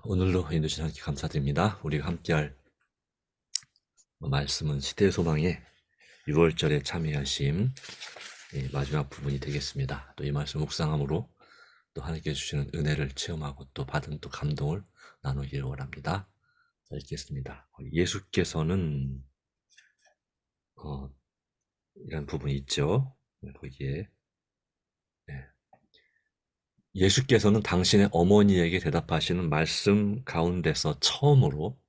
오늘도 인도신 하나님께 감사드립니다. 우리가 함께할 말씀은 시대의 소망의 6월절에 참여하심 마지막 부분이 되겠습니다. 또 이 말씀 묵상함으로 또 하나님께 주시는 은혜를 체험하고 또 받은 또 감동을 나누기를 원합니다. 자, 읽겠습니다. 예수께서는 이런 부분이 있죠. 거기에 예수께서는 당신의 어머니에게 대답하시는 말씀 가운데서 처음으로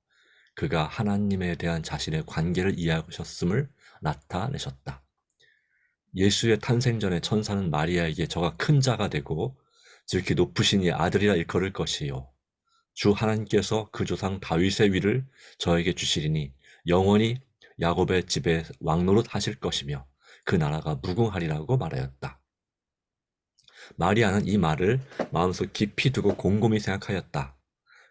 그가 하나님에 대한 자신의 관계를 이해하셨음을 나타내셨다. 예수의 탄생 전에 천사는 마리아에게 저가 큰 자가 되고 지극히 높으신 이 아들이라 일컬을 것이요. 주 하나님께서 그 조상 다윗의 위를 저에게 주시리니 영원히 야곱의 집에 왕노릇 하실 것이며 그 나라가 무궁하리라고 말하였다. 마리아는 이 말을 마음속 깊이 두고 곰곰이 생각하였다.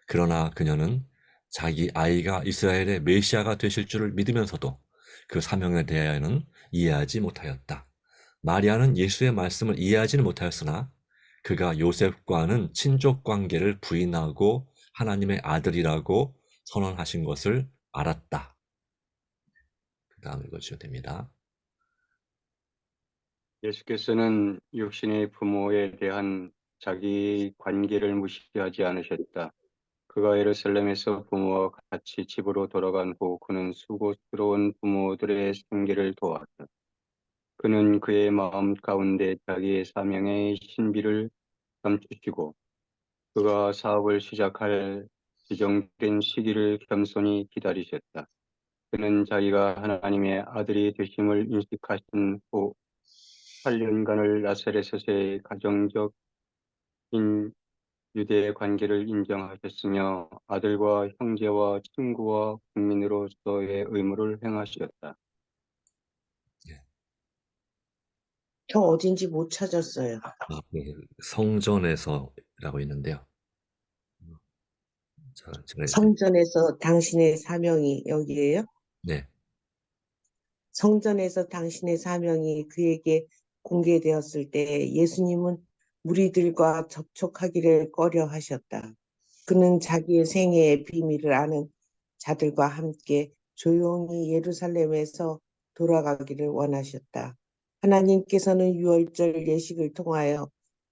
그러나 그녀는 자기 아이가 이스라엘의 메시아가 되실 줄을 믿으면서도 그 사명에 대하여는 이해하지 못하였다. 마리아는 예수의 말씀을 이해하지는 못하였으나 그가 요셉과는 친족 관계를 부인하고 하나님의 아들이라고 선언하신 것을 알았다. 그 다음 읽어주셔도 됩니다. 예수께서는 육신의 부모에 대한 자기 관계를 무시하지 않으셨다. 그가 예루살렘에서 부모와 같이 집으로 돌아간 후 그는 수고스러운 부모들의 생계를 도왔다. 그는 그의 마음 가운데 자기의 사명의 신비를 감추시고 그가 사업을 시작할 지정된 시기를 겸손히 기다리셨다. 그는 자기가 하나님의 아들이 되심을 인식하신 후 8년간을 나사렛에서의 가정적인 유대의 관계를 인정하셨으며 아들과 형제와 친구와 국민으로서의 의무를 행하셨다. 저 어딘지 못 찾았어요. 성전에서라고 있는데요. 자, 제가 성전에서 당신의 사명이 여기에요? 네. 성전에서 당신의 사명이 그에게 공개되었을 때 예수님은 무리들과 접촉하기를 꺼려 하셨다. 그는 자기의 생애의 비밀을 아는 자들과 함께 조용히 예루살렘에서 돌아가기를 원하셨다. 하나님께서는 유월절 예식을 통하여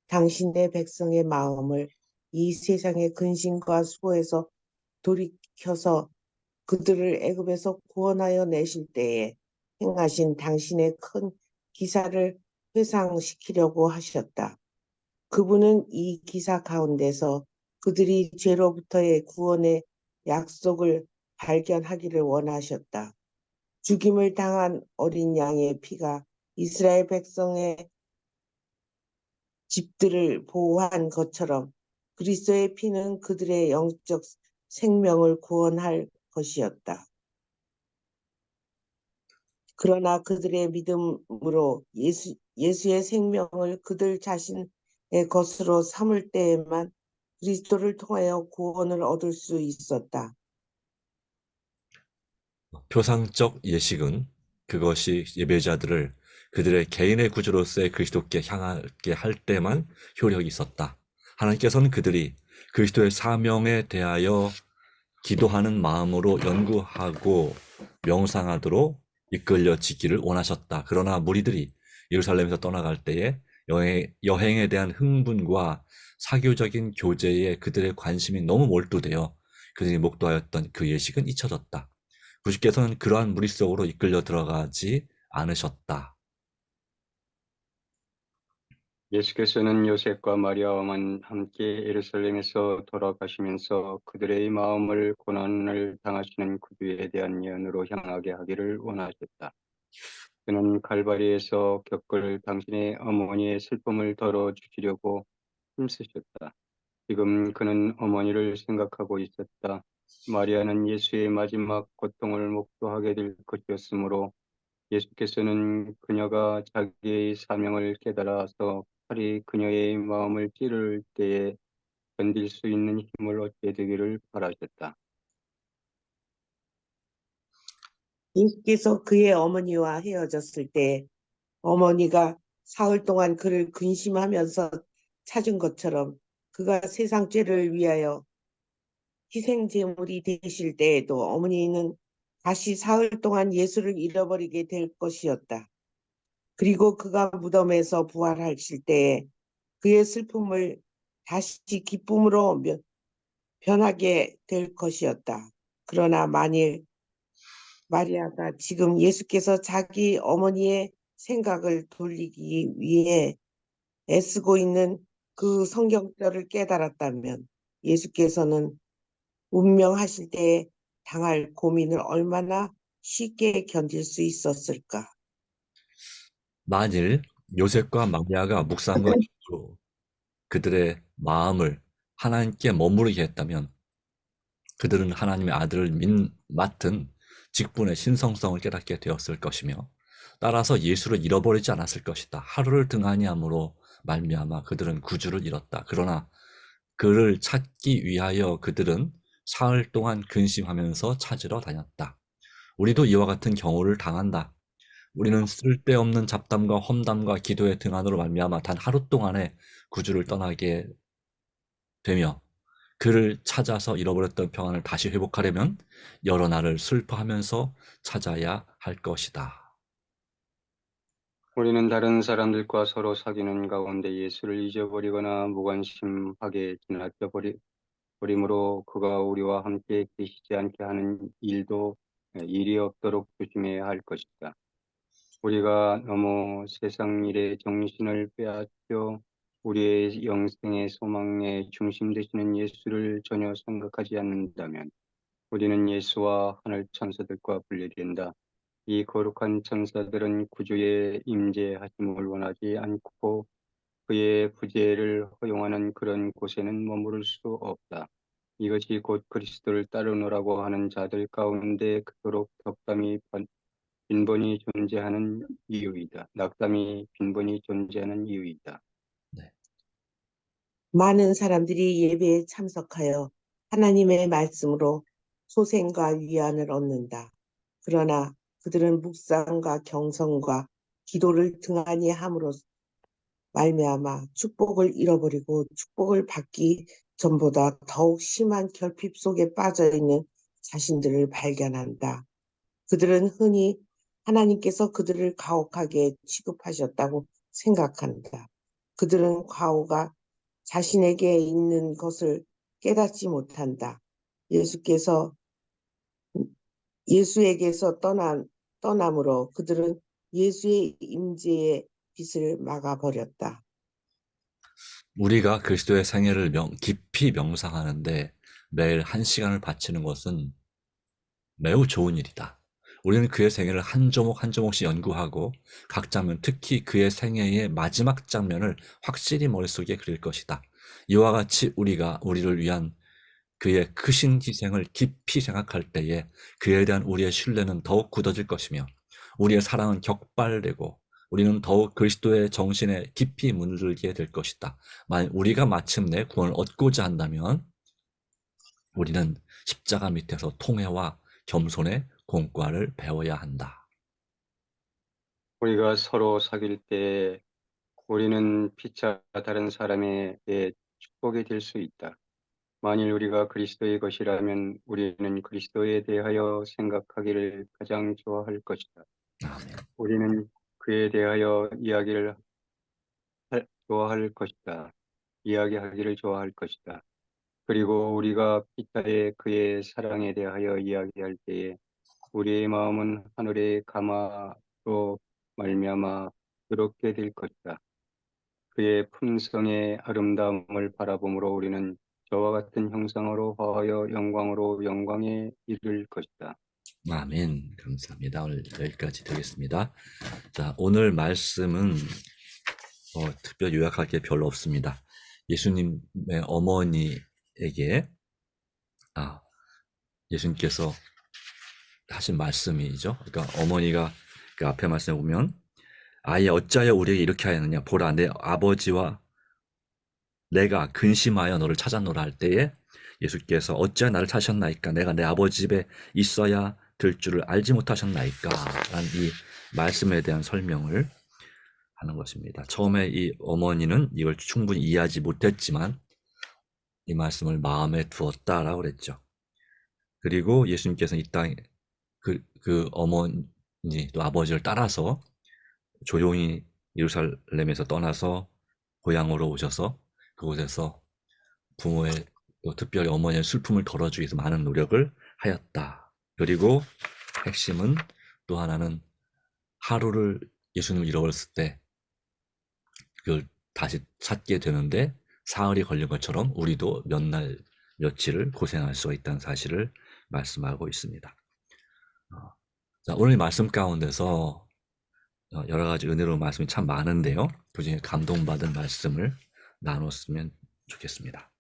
당신의 백성의 마음을 이 세상의 근심과 수고에서 돌이켜서 그들을 애굽에서 구원하여 내실 때에 행하신 당신의 큰 기사를 회상시키려고 하셨다. 그분은 이 기사 가운데서 그들이 죄로부터의 구원의 약속을 발견하기를 원하셨다. 죽임을 당한 어린 양의 피가 이스라엘 백성의 집들을 보호한 것처럼 그리스도의 피는 그들의 영적 생명을 구원할 것이었다. 그러나 그들의 믿음으로 예수의 생명을 그들 자신의 것으로 삼을 때에만 그리스도를 통하여 구원을 얻을 수 있었다. 표상적 예식은 그것이 예배자들을 그들의 개인의 구주로서의 그리스도께 향하게 할 때만 효력이 있었다. 하나님께서는 그들이 그리스도의 사명에 대하여 기도하는 마음으로 연구하고 명상하도록 이끌려지기를 원하셨다. 그러나 무리들이 예루살렘에서 떠나갈 때에 여행에 대한 흥분과 사교적인 교제에 그들의 관심이 너무 몰두되어 그들이 목도하였던 그 예식은 잊혀졌다. 구주께서는 그러한 무리 속으로 이끌려 들어가지 않으셨다. 예수께서는 요셉과 마리아와만 함께 예루살렘에서 돌아가시면서 그들의 마음을 고난을 당하시는 구주에 대한 예언으로 향하게 하기를 원하셨다. 그는 칼바리에서 겪을 당신의 어머니의 슬픔을 덜어주시려고 힘쓰셨다. 지금 그는 어머니를 생각하고 있었다. 마리아는 예수의 마지막 고통을 목도하게 될 것이었으므로 예수께서는 그녀가 자기의 사명을 깨달아서 칼이 그녀의 마음을 찌를 때에 견딜 수 있는 힘을 얻게 되기를 바라셨다. 예수께서 그의 어머니와 헤어졌을 때 어머니가 사흘 동안 그를 근심하면서 찾은 것처럼 그가 세상 죄를 위하여 희생 제물이 되실 때에도 어머니는 다시 사흘 동안 예수를 잃어버리게 될 것이었다. 그리고 그가 무덤에서 부활하실 때에 그의 슬픔을 다시 기쁨으로 변하게 될 것이었다. 그러나 만일 마리아가 지금 예수께서 자기 어머니의 생각을 돌리기 위해 애쓰고 있는 그 성경절을 깨달았다면 예수께서는 운명하실 때에 당할 고민을 얼마나 쉽게 견딜 수 있었을까? 만일 요셉과 마리아가 묵상과 기도로 그들의 마음을 하나님께 머무르게 했다면 그들은 하나님의 아들을 맡은 직분의 신성성을 깨닫게 되었을 것이며 따라서 예수를 잃어버리지 않았을 것이다. 하루를 등한히 함으로 말미암아 그들은 구주를 잃었다. 그러나 그를 찾기 위하여 그들은 사흘 동안 근심하면서 찾으러 다녔다. 우리도 이와 같은 경우를 당한다. 우리는 쓸데없는 잡담과 험담과 기도의 등한으로 말미암아 단 하루 동안에 구주를 떠나게 되며 그를 찾아서 잃어버렸던 평안을 다시 회복하려면 여러 날을 슬퍼하면서 찾아야 할 것이다. 우리는 다른 사람들과 서로 사귀는 가운데 예수를 잊어버리거나 무관심하게 지나쳐 버림으로 그가 우리와 함께 계시지 않게 하는 일이 없도록 조심해야 할 것이다. 우리가 너무 세상 일에 정신을 빼앗겨 우리의 영생의 소망의 중심 되시는 예수를 전혀 생각하지 않는다면 우리는 예수와 하늘 천사들과 분리된다. 이 거룩한 천사들은 구주의 임재하심을 원하지 않고 그의 부재를 허용하는 그런 곳에는 머무를 수 없다. 이것이 곧 그리스도를 따르노라고 하는 자들 가운데 그토록 빈번히 존재하는 이유이다. 낙담이 빈번히 존재하는 이유이다. 네. 많은 사람들이 예배에 참석하여 하나님의 말씀으로 소생과 위안을 얻는다. 그러나 그들은 묵상과 경성과 기도를 등한히 함으로 말미암아 축복을 잃어버리고 축복을 받기 전보다 더욱 심한 결핍 속에 빠져 있는 자신들을 발견한다. 그들은 흔히 하나님께서 그들을 가혹하게 취급하셨다고 생각한다. 그들은 과오가 자신에게 있는 것을 깨닫지 못한다. 예수에게서 떠남으로 그들은 예수의 임재의 빛을 막아버렸다. 우리가 그리스도의 생애를 깊이 명상하는데 매일 1시간을 바치는 것은 매우 좋은 일이다. 우리는 그의 생애를 한 조목 한 조목씩 연구하고 각 장면, 특히 그의 생애의 마지막 장면을 확실히 머릿속에 그릴 것이다. 이와 같이 우리가 우리를 위한 그의 크신 희생을 깊이 생각할 때에 그에 대한 우리의 신뢰는 더욱 굳어질 것이며 우리의 사랑은 격발되고 우리는 더욱 그리스도의 정신에 깊이 물들게 될 것이다. 만약 우리가 마침내 구원을 얻고자 한다면 우리는 십자가 밑에서 통회와 겸손의 공과를 배워야 한다. 우리가 서로 사귈 때 우리는 피차 다른 사람에게 축복이 될 수 있다. 만일 우리가 그리스도의 것이라면 우리는 그리스도에 대하여 생각하기를 가장 좋아할 것이다. 아멘. 우리는 그에 대하여 좋아할 것이다. 이야기하기를 좋아할 것이다. 그리고 우리가 피차에 그의 사랑에 대하여 이야기할 때에 우리의 마음은 하늘의 가마로 말미암아 그렇게 될 것이다. 그의 품성의 아름다움을 바라봄으로 우리는 저와 같은 형상으로 화하여 영광에 이를 것이다. 아멘. 감사합니다. 오늘 여기까지 되겠습니다. 자, 오늘 말씀은 특별 요약할 게 별로 없습니다. 예수님의 어머니에게 예수님께서 하신 말씀이죠. 그러니까 어머니가 그 앞에 말씀에 보면 아이 어찌하여 우리에게 이렇게 하였느냐 보라 내 아버지와 내가 근심하여 너를 찾았노라 할 때에 예수께서 어찌하여 나를 찾으셨나이까 내가 내 아버지 집에 있어야 될 줄을 알지 못하셨나이까 라는 이 말씀에 대한 설명을 하는 것입니다. 처음에 이 어머니는 이걸 충분히 이해하지 못했지만 이 말씀을 마음에 두었다라고 그랬죠. 그리고 예수님께서는 이 땅에 그 어머니 또 아버지를 따라서 조용히 예루살렘에서 떠나서 고향으로 오셔서 그곳에서 부모의 또 특별히 어머니의 슬픔을 덜어주기 위해서 많은 노력을 하였다. 그리고 핵심은 또 하나는 하루를 예수님을 잃어버렸을 때 그걸 다시 찾게 되는데 사흘이 걸린 것처럼 우리도 몇 날 며칠을 고생할 수가 있다는 사실을 말씀하고 있습니다. 자, 오늘 말씀 가운데서 여러 가지 은혜로운 말씀이 참 많은데요. 그중에 감동받은 말씀을 나눴으면 좋겠습니다.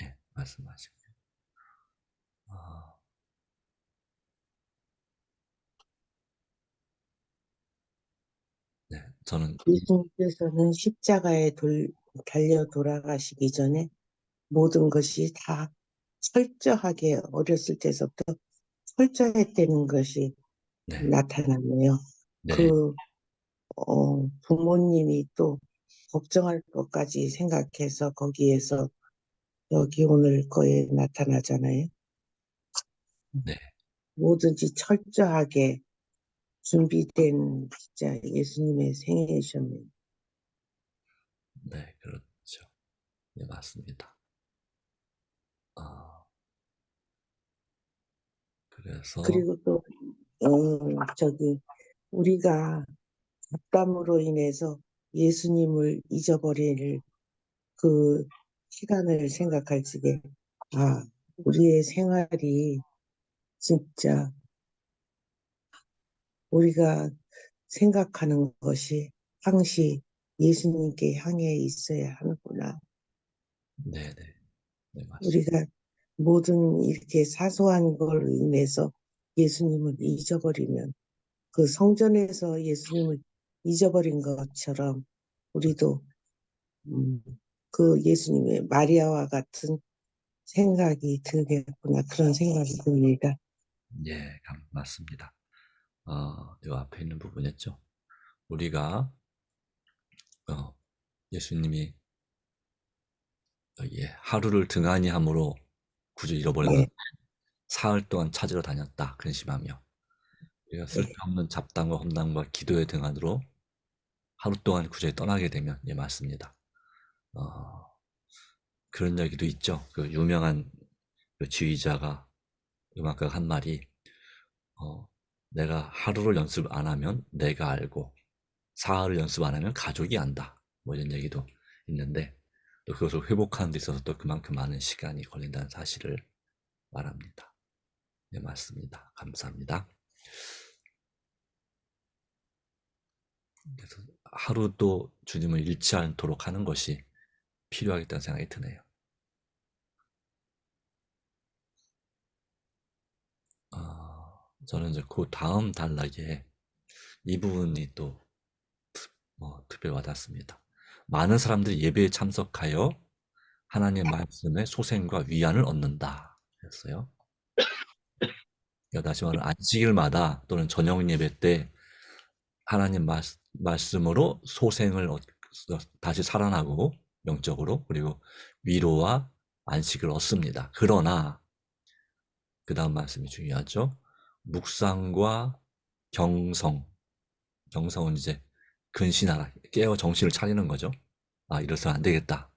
예, 말씀하시고요. 네, 저는 예수님께서는 십자가에 달려 돌아가시기 전에 모든 것이 다 철저하게 어렸을 때부터 철저했다는 것이 네, 나타났네요. 네, 부모님이 또 걱정할 것까지 생각해서 거기에서 여기 오늘 거에 나타나잖아요. 네, 뭐든지 철저하게 준비된 진짜 예수님의 생애이셨네요. 네, 그렇죠. 네, 맞습니다. 그래서 그리고 또 우리가 잡담으로 인해서 예수님을 잊어버릴 그 시간을 생각할 적에 우리의 생활이 진짜 우리가 생각하는 것이 항시 예수님께 향해 있어야 하는구나. 네, 네, 네, 맞습니다. 우리가 모든 이렇게 사소한 걸 인해서 예수님을 잊어버리면 그 성전에서 예수님을 잊어버린 것처럼 우리도 그 예수님의 마리아와 같은 생각이 들겠구나 그런 생각이 듭니다. 예, 맞습니다. 요 앞에 있는 부분이었죠. 우리가 예수님이 하루를 등한히 함으로 구주 잃어버렸는데 네, 사흘 동안 찾으러 다녔다 근심하며 우리가 네, 쓸데없는 잡담과 험담과 기도의 등한으로 하루 동안 구주에 떠나게 되면 예 맞습니다. 그런 얘기도 있죠. 그 유명한 그 지휘자가 음악가가 한 말이 내가 하루를 연습 안 하면 내가 알고 사흘을 연습 안 하면 가족이 안다. 뭐 이런 얘기도 있는데 또 그것을 회복하는 데 있어서 또 그만큼 많은 시간이 걸린다는 사실을 말합니다. 네, 맞습니다. 감사합니다. 그래서 하루도 주님을 잃지 않도록 하는 것이 필요하겠다는 생각이 드네요. 저는 이제 그 다음 단락에 이 부분이 또 특별히 와닿습니다. 많은 사람들이 예배에 참석하여 하나님의 말씀에 소생과 위안을 얻는다. 그랬어요. 다시 말하면 안식일마다 또는 저녁 예배 때 하나님 말씀으로 소생을 다시 살아나고 영적으로 그리고 위로와 안식을 얻습니다. 그러나 그 다음 말씀이 중요하죠. 묵상과 경성은 이제 근신하라, 깨어 정신을 차리는 거죠. 이래서는 안 되겠다.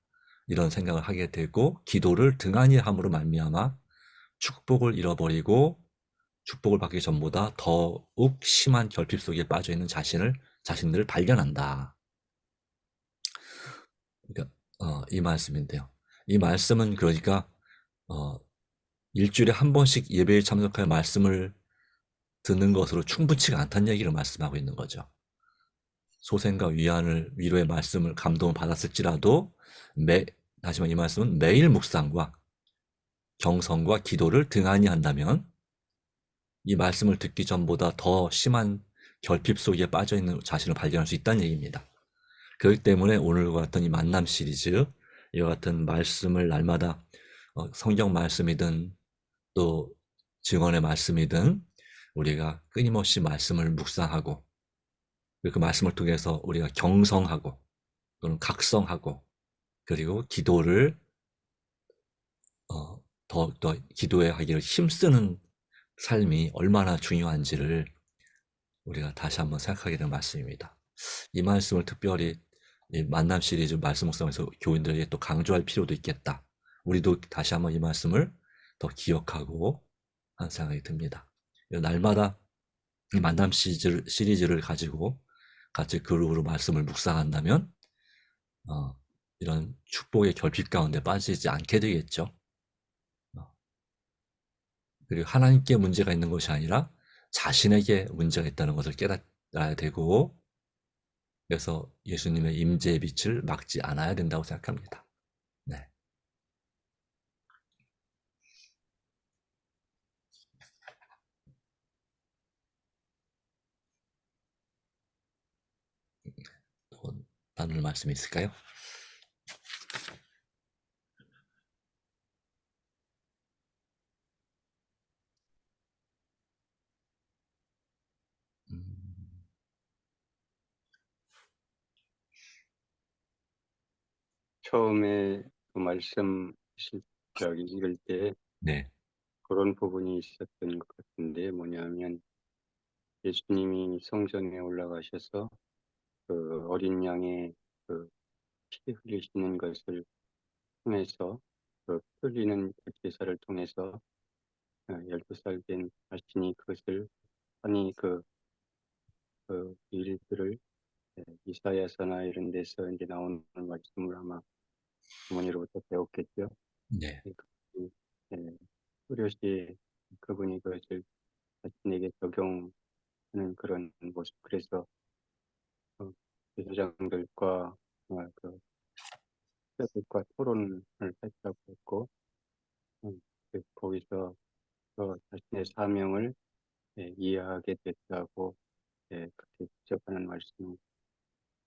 이런 생각을 하게 되고 기도를 등한히 함으로 말미암아 축복을 잃어버리고 축복을 받기 전보다 더욱 심한 결핍 속에 빠져 있는 자신들을 발견한다. 그러니까 이 말씀인데요. 이 말씀은 그러니까 일주일에 한 번씩 예배에 참석할 말씀을 듣는 것으로 충분치가 않다는 얘기를 말씀하고 있는 거죠. 소생과 위로의 말씀을 감동을 받았을지라도 다시 말해 이 말씀은 매일 묵상과 경성과 기도를 등한히 한다면 이 말씀을 듣기 전보다 더 심한 결핍 속에 빠져 있는 자신을 발견할 수 있다는 얘기입니다. 그렇기 때문에 오늘과 같은 이 만남 시리즈, 이와 같은 말씀을 날마다 성경 말씀이든 또 증언의 말씀이든 우리가 끊임없이 말씀을 묵상하고 그 말씀을 통해서 우리가 경성하고 또는 각성하고 그리고 기도를 더욱더 기도에 하기를 힘쓰는 삶이 얼마나 중요한지를 우리가 다시 한번 생각하게 된 말씀입니다. 이 말씀을 특별히 이 만남 시리즈 말씀 묵상에서 교인들에게 또 강조할 필요도 있겠다. 우리도 다시 한번 이 말씀을 더 기억하고 하는 생각이 듭니다. 날마다 이 만남 시리즈를 가지고 같이 그룹으로 말씀을 묵상한다면 이런 축복의 결핍 가운데 빠지지 않게 되겠죠. 그리고 하나님께 문제가 있는 것이 아니라 자신에게 문제가 있다는 것을 깨달아야 되고 그래서 예수님의 임재의 빛을 막지 않아야 된다고 생각합니다. 네. 또 나눌 말씀이 있을까요? 처음에 그 말씀 읽을 때 네, 그런 부분이 있었던 것 같은데 뭐냐면 예수님이 성전에 올라가셔서 그 어린 양의 그 피 흘리시는 것을 통해서 그 흘리는 그 제사를 통해서 12살 된 자신이 그것을 아니 그 일들을 이사야서나 이런 데서 이제 나오는 말씀을 아마 부모님으로부터 배웠겠죠. 네, 그, 뚜렷이 그분이 그것을 자신에게 적용하는 그런 모습. 그래서 제사장들과 그 제자들과 토론을 했다고 했고 거기서 자신의 사명을 이해하게 됐다고 그렇게 지적하는 말씀이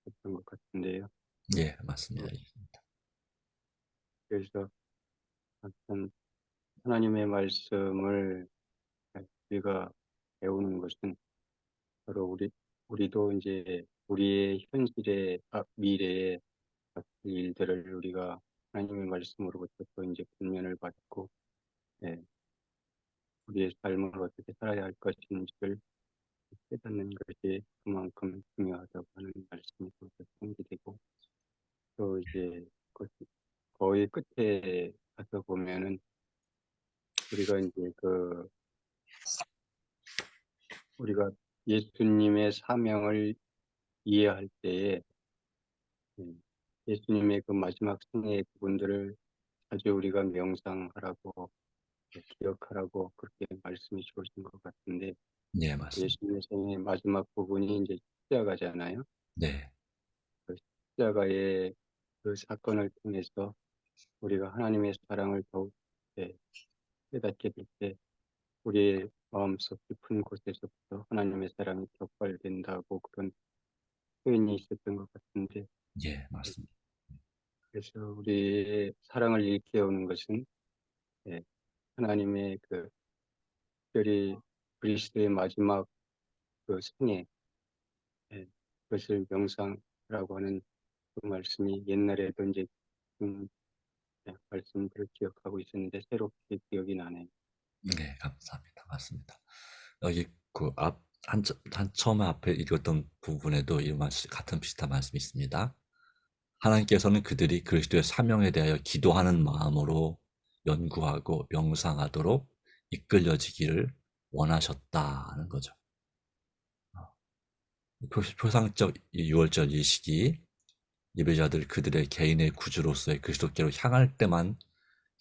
있었던 것 같은데요. 예, 맞습니다. 그래서 어떤 하나님의 말씀을 우리가 배우는 것은 바로 우리도 이제 우리의 현실의 미래의 일들을 우리가 하나님의 말씀으로부터 또 이제 권면을 받고 우리의 삶을 어떻게 살아야 할 것인지를 깨닫는 것이 그만큼 중요하다고 하는 말씀이 또 상기되고 또 이제 거의 끝에 가서 보면은 우리가 이제 우리가 예수님의 사명을 이해할 때에 예수님의 그 마지막 생애의 부분들을 자주 우리가 명상하라고 기억하라고 그렇게 말씀이 주어진 것 같은데 네, 맞습니다. 예수님의 생애의 마지막 부분이 이제 십자가잖아요. 네, 그 십자가의 그 사건을 통해서 우리가 하나님의 사랑을 더욱 깨닫게 될 때 우리의 마음속 깊은 곳에서부터 하나님의 사랑이 격발된다고 그런 표현이 있었던 것 같은데 예, 맞습니다. 그래서 우리의 사랑을 일깨우는 것은 하나님의 특별히 그리스도의 마지막 그 생애 그것을 명상이라고 하는 그 말씀이 옛날에도 이제 말씀들을 기억하고 있었는데 새롭게 기억이 나네요. 네, 감사합니다. 맞습니다. 여기 처음 앞에 읽었던 부분에도 이 말씀, 같은 비슷한 말씀이 있습니다. 하나님께서는 그들이 그리스도의 사명에 대하여 기도하는 마음으로 연구하고 명상하도록 이끌려지기를 원하셨다는 거죠. 표상적 유월절 이 시기 예배자들 그들의 개인의 구주로서의 그리스도께로 향할 때만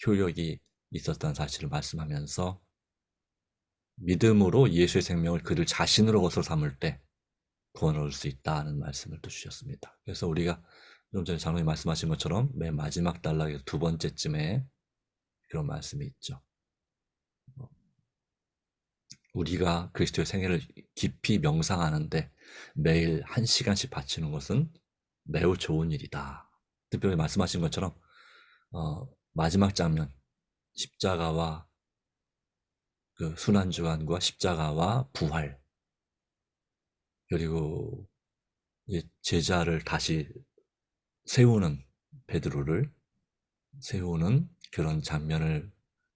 효력이 있었다는 사실을 말씀하면서 믿음으로 예수의 생명을 그들 자신으로 거슬러 삼을 때 구원을 얻을 수 있다는 말씀을 또 주셨습니다. 그래서 우리가 좀 전에 장로님 말씀하신 것처럼 맨 마지막 단락의 두 번째쯤에 그런 말씀이 있죠. 우리가 그리스도의 생애를 깊이 명상하는데 매일 1시간씩 바치는 것은 매우 좋은 일이다. 특별히 말씀하신 것처럼 마지막 장면 십자가와 그 순환주간과 십자가와 부활, 그리고 이 제자를 다시 세우는, 베드로를 세우는 그런 장면을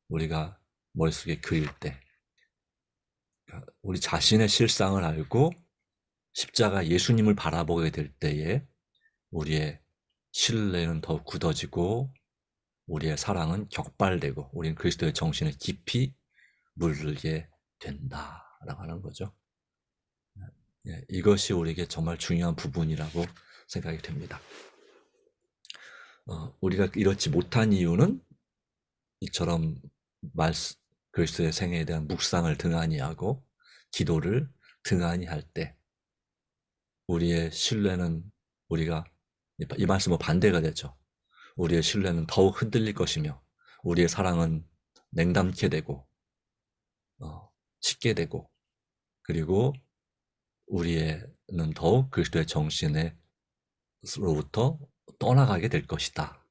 우리가 머릿속에 그릴 때, 그러니까 우리 자신의 실상을 알고 십자가 예수님을 바라보게 될 때에 우리의 신뢰는 더욱 굳어지고 우리의 사랑은 격발되고 우리는 그리스도의 정신을 깊이 물들게 된다라고 하는 거죠. 예, 이것이 우리에게 정말 중요한 부분이라고 생각이 됩니다. 우리가 이렇지 못한 이유는 이처럼 그리스도의 생애에 대한 묵상을 등한히 하고 기도를 등한히 할 때 우리의 신뢰는 우리가 이 말씀은 반대가 되죠. 우리의 신뢰는 더욱 흔들릴 것이며 우리의 사랑은 냉담케 되고 식게 되고 그리고 우리는 더욱 그리스도의 정신으로부터 떠나가게 될 것이다.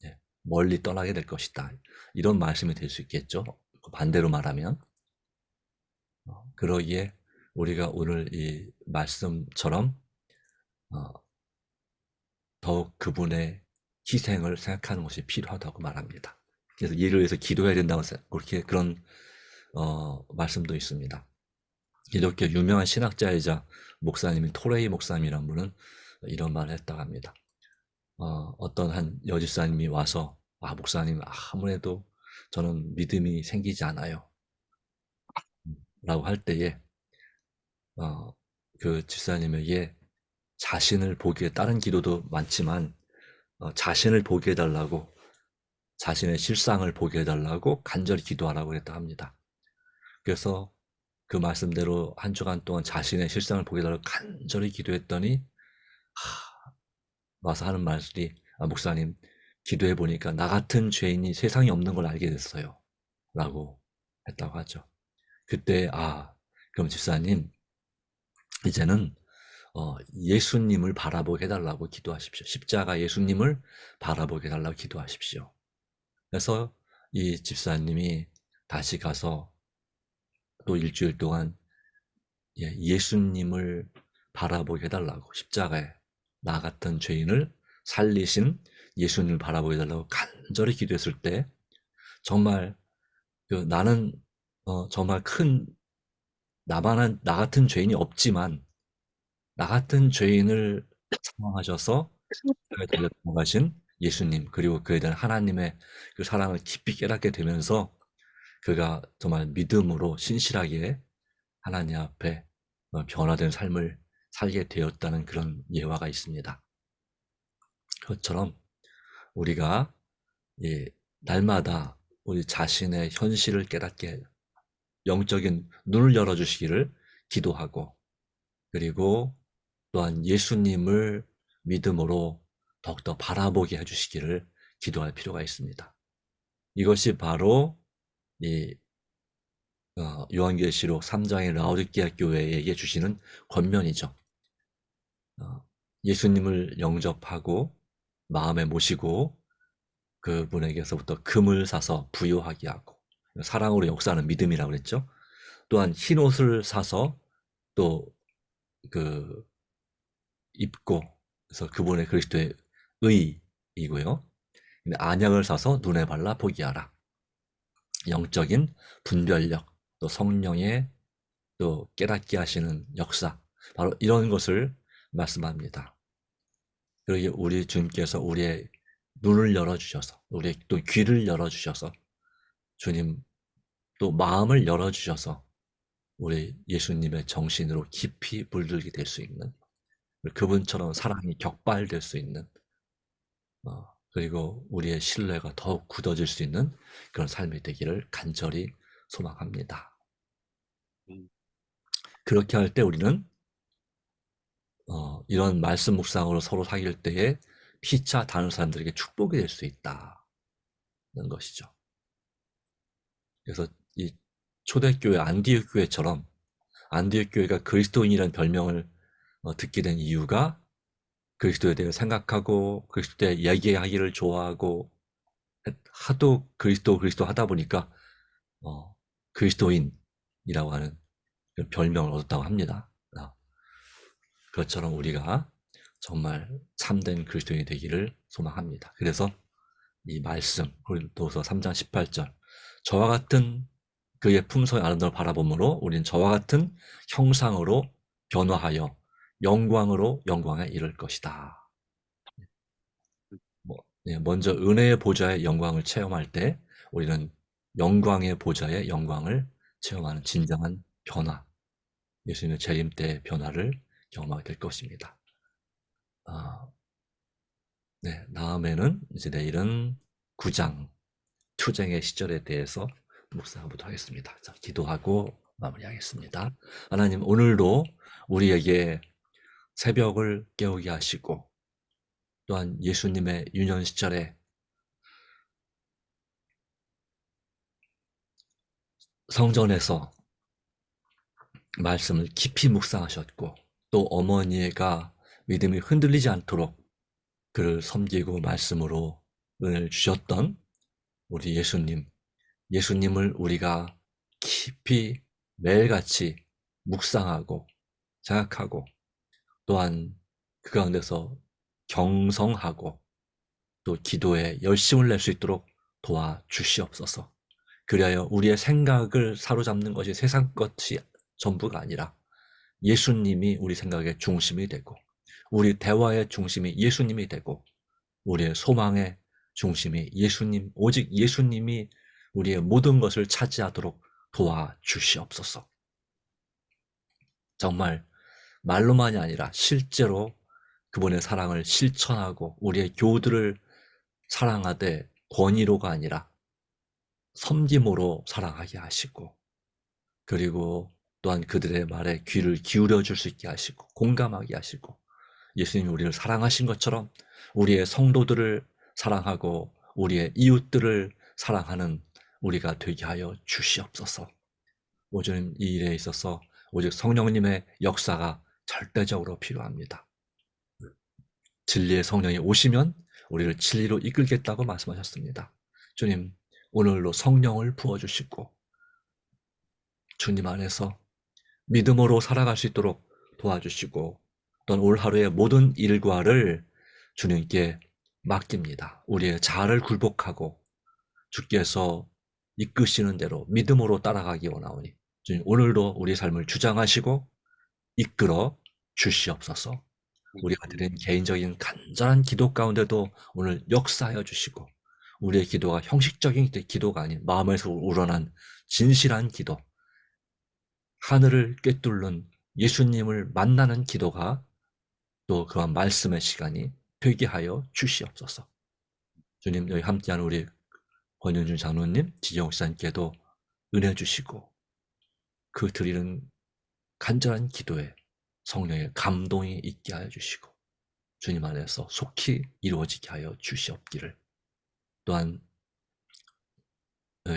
예, 멀리 떠나게 될 것이다. 이런 말씀이 될 수 있겠죠. 반대로 말하면 그러기에 우리가 오늘 이 말씀처럼 더욱 그분의 희생을 생각하는 것이 필요하다고 말합니다. 그래서 이를 위해서 기도해야 된다고 그렇게 그런 말씀도 있습니다. 이렇게 유명한 신학자이자 목사님인 토레이 목사님이란 분은 이런 말을 했다고 합니다. 어떤 한 여집사님이 와서 목사님 아무래도 저는 믿음이 생기지 않아요 라고 할 때에 그 집사님에게 자신을 보기에 다른 기도도 많지만 자신을 보게 해달라고 자신의 실상을 보게 해달라고 간절히 기도하라고 했다 합니다. 그래서 그 말씀대로 한 주간 동안 자신의 실상을 보게 해달라고 간절히 기도했더니 와서 하는 말이 목사님 기도해 보니까 나 같은 죄인이 세상에 없는 걸 알게 됐어요 라고 했다고 하죠. 그때 그럼 집사님 이제는 예수님을 바라보게 해달라고 기도하십시오. 십자가 예수님을 바라보게 해달라고 기도하십시오. 그래서 이 집사님이 다시 가서 또 일주일 동안 예수님을 바라보게 해달라고 십자가에 나 같은 죄인을 살리신 예수님을 바라보게 해달라고 간절히 기도했을 때 정말 나는 정말 나 같은 죄인이 없지만 나 같은 죄인을 사랑하셔서 십자가에 달려 돌아가신 예수님 그리고 그에 대한 하나님의 그 사랑을 깊이 깨닫게 되면서 그가 정말 믿음으로 신실하게 하나님 앞에 변화된 삶을 살게 되었다는 그런 예화가 있습니다. 그것처럼 우리가 날마다 우리 자신의 현실을 깨닫게 영적인 눈을 열어주시기를 기도하고 그리고 또한 예수님을 믿음으로 더욱더 바라보게 해주시기를 기도할 필요가 있습니다. 이것이 바로 요한계시록 3장의 라오디게아 교회에게 주시는 권면이죠. 예수님을 영접하고 마음에 모시고 그분에게서부터 금을 사서 부요하게 하고 사랑으로 역사하는 믿음이라고 그랬죠. 또한 흰 옷을 사서 또 입고 그래서 그분의 그리스도의 의이고요. 안약을 사서 눈에 발라 보게 하라. 영적인 분별력 또 성령의 또 깨닫게 하시는 역사 바로 이런 것을 말씀합니다. 그러기에 우리 주님께서 우리의 눈을 열어주셔서 우리의 또 귀를 열어주셔서 주님 또 마음을 열어주셔서 우리 예수님의 정신으로 깊이 물들게 될 수 있는 그분처럼 사랑이 격발될 수 있는 그리고 우리의 신뢰가 더욱 굳어질 수 있는 그런 삶이 되기를 간절히 소망합니다. 그렇게 할 때 우리는 이런 말씀 묵상으로 서로 사귈 때에 피차 다른 사람들에게 축복이 될 수 있다는 것이죠. 그래서 이 초대교회 안디옥 교회처럼 안디옥 교회가 그리스도인이라는 별명을 듣게 된 이유가 그리스도에 대해 생각하고 그리스도에 얘기하기를 좋아하고 하도 그리스도 하다 보니까 그리스도인이라고 하는 그 별명을 얻었다고 합니다. 그것처럼 우리가 정말 참된 그리스도인이 되기를 소망합니다. 그래서 이 말씀, 고린도서 3장 18절, 저와 같은 그의 품성의 아름다움을 바라보므로 우리는 저와 같은 형상으로 변화하여 영광으로 영광에 이를 것이다. 먼저 은혜의 보좌의 영광을 체험할 때 우리는 영광의 보좌의 영광을 체험하는 진정한 변화, 예수님의 재림 때의 변화를 경험하게 될 것입니다. 네, 다음에는 이제 내일은 9장 투쟁의 시절에 대해서 묵상하도록 하겠습니다. 자, 기도하고 마무리하겠습니다. 하나님, 오늘도 우리에게 새벽을 깨우게 하시고 또한 예수님의 유년 시절에 성전에서 말씀을 깊이 묵상하셨고 또 어머니가 믿음이 흔들리지 않도록 그를 섬기고 말씀으로 은혜를 주셨던 우리 예수님을 우리가 깊이 매일같이 묵상하고 생각하고 또한 그 가운데서 경성하고 또 기도에 열심을 낼 수 있도록 도와주시옵소서. 그리하여 우리의 생각을 사로잡는 것이 세상 것이 전부가 아니라 예수님이 우리 생각의 중심이 되고 우리 대화의 중심이 예수님이 되고 우리의 소망의 중심이 예수님, 오직 예수님이 우리의 모든 것을 차지하도록 도와주시옵소서. 정말 말로만이 아니라 실제로 그분의 사랑을 실천하고 우리의 교우들을 사랑하되 권위로가 아니라 섬김으로 사랑하게 하시고 그리고 또한 그들의 말에 귀를 기울여 줄 수 있게 하시고 공감하게 하시고 예수님이 우리를 사랑하신 것처럼 우리의 성도들을 사랑하고 우리의 이웃들을 사랑하는 우리가 되게 하여 주시옵소서. 오늘 이 일에 있어서 오직 성령님의 역사가 절대적으로 필요합니다. 진리의 성령이 오시면 우리를 진리로 이끌겠다고 말씀하셨습니다. 주님, 오늘로 성령을 부어주시고 주님 안에서 믿음으로 살아갈 수 있도록 도와주시고 또한 올 하루의 모든 일과를 주님께 맡깁니다. 우리의 자아를 굴복하고 주께서 이끄시는 대로 믿음으로 따라가기 원하오니 주님 오늘도 우리 삶을 주장하시고 이끌어 주시옵소서. 우리가 드린 개인적인 간절한 기도 가운데도 오늘 역사하여 주시고 우리의 기도가 형식적인 기도가 아닌 마음에서 우러난 진실한 기도, 하늘을 꿰뚫는 예수님을 만나는 기도가 또 그와 말씀의 시간이 되게 하여 주시옵소서. 주님, 여기 함께하는 우리 권윤준 장로님, 지경 목사님께도 은혜 주시고 그 드리는 간절한 기도에 성령의 감동이 있게 하여 주시고 주님 안에서 속히 이루어지게 하여 주시옵기를 또한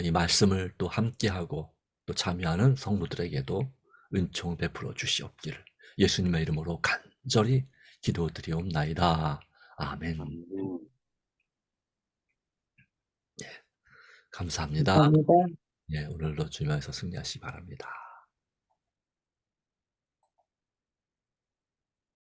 이 말씀을 또 함께하고 또 참여하는 성도들에게도 은총 베풀어 주시옵기를 예수님의 이름으로 간절히 기도드리옵나이다. 아멘. 감사합니다. 감사합니다. 오늘도 주님 안에서 승리하시기 바랍니다.